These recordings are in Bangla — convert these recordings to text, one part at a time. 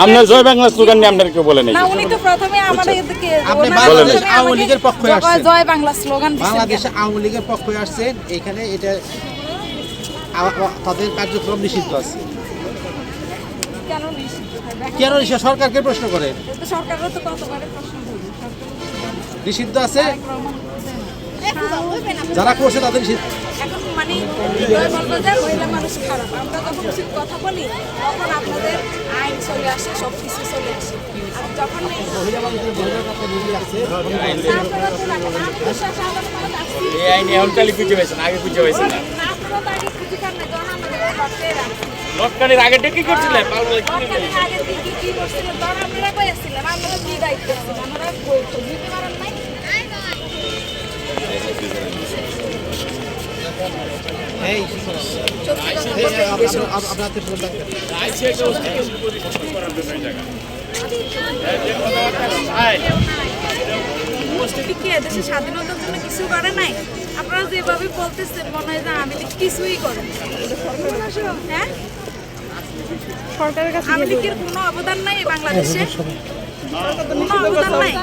আপনার জয় বাংলা স্লোগান নিয়ে আপনার কেউ বলে নাই। না, উনি তো প্রথমে আমাদেরকে আপনি বাংলাদেশ আওয়ামী লীগের পক্ষে আসছেন। জয় বাংলা স্লোগান দিছেন। বাংলাদেশ আওয়ামী লীগের পক্ষে আসছেন, এখানে এটা তাদের কার্যক্রম নিষিদ্ধ আছে। কেন নিষিদ্ধ থাকবে? কেন নিষিদ্ধ? সরকারকে প্রশ্ন করে। তো সরকারও তো কতবারে প্রশ্ন করবে, নিষিদ্ধ আছে, সরকার যারা করছে তাদের নিষিদ্ধ। এখন মানে বলবো যে মহিলা মানুষ খারাপ, আমরা যখন উচিত কথা বলি তখন আপনাদের আইন চলে আসে, সব কিছু চলে আসে। আর যখন মহিলা মানুষের মহিলার কথা নিজে আছে। আপনারা তো রাখেন, আমি তো সাধারণ মানুষ আসছি। এই আইন এখন খালি খুঁজে পাইছেন, আগে খুঁজে পাইছেন না। না, আপনারা তো আগে খুঁজে পান না, যখন আমাদের লটকে রাখছি। লটকানির আগে কি করছিলেন? লটকানির আগে দিকে কি করছিলেন? তখন আপনারা কইছিলেন, আপনারা কি দায়িত্ব ছিল? আমরা কই তো দিতে পারেন নাই। এই আপনাদের উপস্থিতি কি দেশে স্বাধীনতার জন্য কিছু করে নাই? আপনারা যেভাবে বলতেছেন মনে হয় যে আমি কিছুই করেন। হ্যাঁ, সরকারের কাছে আওয়ামী লীগের কোনো অবদান নাই বাংলাদেশে, কোনো অবদান নাই।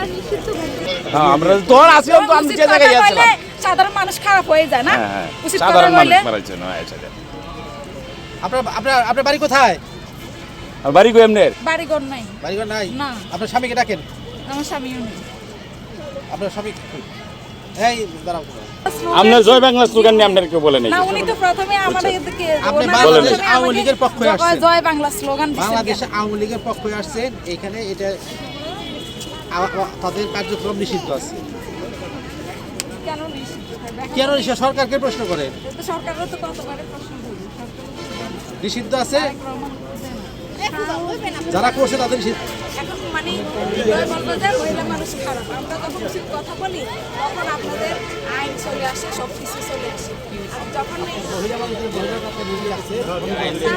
হ্যাঁ, আমরা তো আসিলাম তো, আমি যে জায়গায় যাচ্ছিলাম। সাধারণ মানুষ খারাপ হয়ে যায় না, হ্যাঁ, উচিত সাধারণ কথা মানুষ বললে। মারাইছে না। আচ্ছা, আপনার বাড়ি কোথায়? আর বাড়ি কই এমনের? বাড়িঘর নাই, বাড়িঘর নাই? না। আপনার স্বামীকে ডাকেন। আমার স্বামীও নেই। আপনার স্বামী এই দাঁড়াও। আপনার জয় বাংলা স্লোগান নিয়ে আপনার কেউ বলে নাই। না, উনি তো প্রথমে আমাদেরকে আপনি বাংলাদেশ আওয়ামী লীগের পক্ষে আসছেন। জয় বাংলা স্লোগান দিছেন। বাংলাদেশ আওয়ামী লীগের পক্ষে আসছেন, এখানে এটা তাদের কার্যক্রম নিষিদ্ধ আছে। কেন নিষিদ্ধ থাকবে? কেন নিষিদ্ধ? সরকারকে প্রশ্ন করে। তো সরকারও তো কতবারে প্রশ্ন করবে, নিষিদ্ধ আছে, সরকার যারা করছে তাদের নিষিদ্ধ। এখন মানে বলবো যে মহিলা মানুষ খারাপ, আমরা যখন উচিত কথা বলি তখন আপনাদের আইন চলে আসে, সব কিছু চলে আসে। আর যখন মহিলা মানুষের মহিলার কথা নিজে আছে।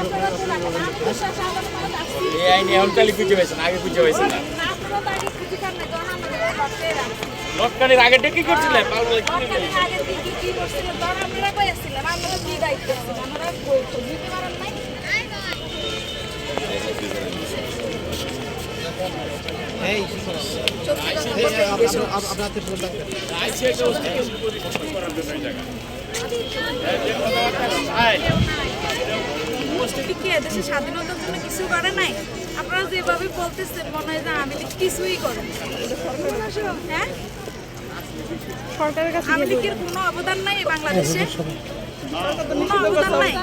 আপনারা তো রাখেন, আমি তো সাধারণ মানুষ আসছি। এই আইন এখন খালি খুঁজে পাইছেন, আগে খুঁজে পাইছেন না। না, আপনারা তো আগে খুঁজে পান না, যখন আমাদের লটকে রাখছি। লটকানির আগে কি করছিলেন? লটকানির আগে দিকে কি করছিলেন? তখন আপনারা কইছিলেন, আপনারা কি দায়িত্ব ছিল? আমরা কই তো দিতে পারেন নাই। এই আপনাদের উপস্থিতি কি দেশে স্বাধীনতার জন্য কিছু করে নাই? আপনারা যেভাবে বলতেছেন মনে হয় যে আমি কিছুই করেন। হ্যাঁ, সরকারের কাছে আওয়ামী লীগের কোনো অবদান নাই বাংলাদেশে, কোনো অবদান নাই।